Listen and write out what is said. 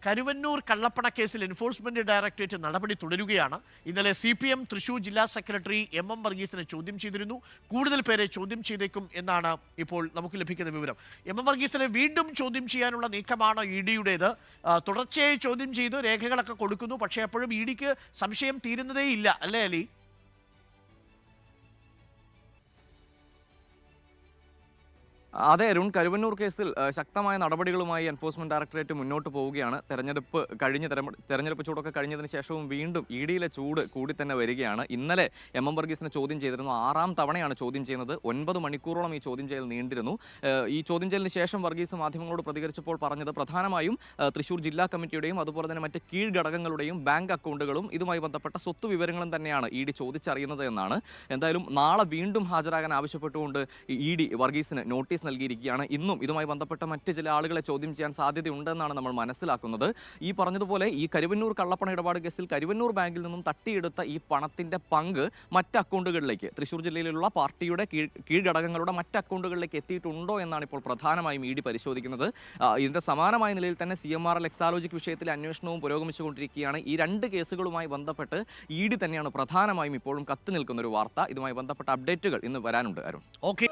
Karuvannur കള്ളപ്പണക്കേസിൽ enforcement directorate നടപടി തുടരുകയാണ്. ഇന്നലെ CPM തൃശൂർ ജില്ലാ സെക്രട്ടറി MM വർഗീസിനെ ചോദ്യം ചെയ്തിരുന്നു. കൂടുതൽ പേരെ ചോദ്യം ചെയ്തേക്കും എന്നാണ് ഇപ്പോൾ നമുക്ക് ലഭിക്കുന്ന വിവരം. MM വർഗീസിനെ വീണ്ടും ചോദ്യം ചെയ്യാനുള്ള നീക്കമാണ് ED-യുടേത്. തുടർച്ചയായി ചോദ്യം ചെയ്തു, രേഖകളൊക്കെ കൊടുക്കുന്നു. പക്ഷേ അപ്പോഴും ED-ക്ക് സംശയം തീരുന്നതേ ഇല്ല, അല്ലേ അലി? അതെ അരുൺ, കരുവന്നൂർ കേസിൽ ശക്തമായ നടപടികളുമായി എൻഫോഴ്സ്മെന്റ് ഡയറക്ടറേറ്റ് മുന്നോട്ട് പോവുകയാണ്. തെരഞ്ഞെടുപ്പ് ചൂടൊക്കെ കഴിഞ്ഞതിന് ശേഷവും വീണ്ടും ED-യിലെ ചൂട് കൂടി തന്നെ വരികയാണ്. ഇന്നലെ MM വർഗീസിനെ ചോദ്യം ചെയ്തിരുന്നു. 6ാം തവണയാണ് ചോദ്യം ചെയ്യുന്നത്. 9 മണിക്കൂറോളം ഈ ചോദ്യം ചെയ്യൽ നീണ്ടിരുന്നു. ഈ ചോദ്യം ചെയ്യലിന് ശേഷം വർഗീസ് മാധ്യമങ്ങളോട് പ്രതികരിച്ചപ്പോൾ പറഞ്ഞത് പ്രധാനമായും തൃശൂർ ജില്ലാ കമ്മിറ്റിയുടെയും അതുപോലെ തന്നെ മറ്റ് കീഴ്ഘടകങ്ങളുടെയും ബാങ്ക് അക്കൗണ്ടുകളും ഇതുമായി ബന്ധപ്പെട്ട സ്വത്ത് വിവരങ്ങളും തന്നെയാണ് ED ചോദിച്ചറിയുന്നത് എന്നാണ്. എന്തായാലും നാളെ വീണ്ടും ഹാജരാകാൻ ആവശ്യപ്പെട്ടുകൊണ്ട് ED വർഗീസിന് നോട്ടീസ് നൽകിയിരിക്കുകയാണ്. ഇന്നും ഇതുമായി ബന്ധപ്പെട്ട മറ്റ് ചില ആളുകളെ ചോദ്യം ചെയ്യാൻ സാധ്യതയുണ്ടെന്നാണ് നമ്മൾ മനസ്സിലാക്കുന്നത്. ഈ പറഞ്ഞതുപോലെ ഈ കരുവന്നൂർ കള്ളപ്പണ ഇടപാട് കേസിൽ കരുവന്നൂർ ബാങ്കിൽ നിന്നും തട്ടിയെടുത്ത ഈ പണത്തിന്റെ പങ്ക് മറ്റ് അക്കൗണ്ടുകളിലേക്ക്, തൃശൂർ ജില്ലയിലുള്ള പാർട്ടിയുടെ കീഴ്ഘടകങ്ങളുടെ മറ്റ് അക്കൗണ്ടുകളിലേക്ക് എത്തിയിട്ടുണ്ടോ എന്നാണ് ഇപ്പോൾ പ്രധാനമായും ED പരിശോധിക്കുന്നത്. ഇതിന്റെ സമാനമായ നിലയിൽ തന്നെ CMRL എക്സാലോജിക് വിഷയത്തിലെ അന്വേഷണവും പുരോഗമിച്ചുകൊണ്ടിരിക്കുകയാണ്. ഈ രണ്ട് കേസുകളുമായി ബന്ധപ്പെട്ട് ED തന്നെയാണ് പ്രധാനമായും ഇപ്പോഴും കത്തി നിൽക്കുന്ന ഒരു വാർത്ത. ഇതുമായി ബന്ധപ്പെട്ട അപ്ഡേറ്റുകൾ ഇന്ന് വരാനുണ്ട് അരുൺ. ഓക്കെ.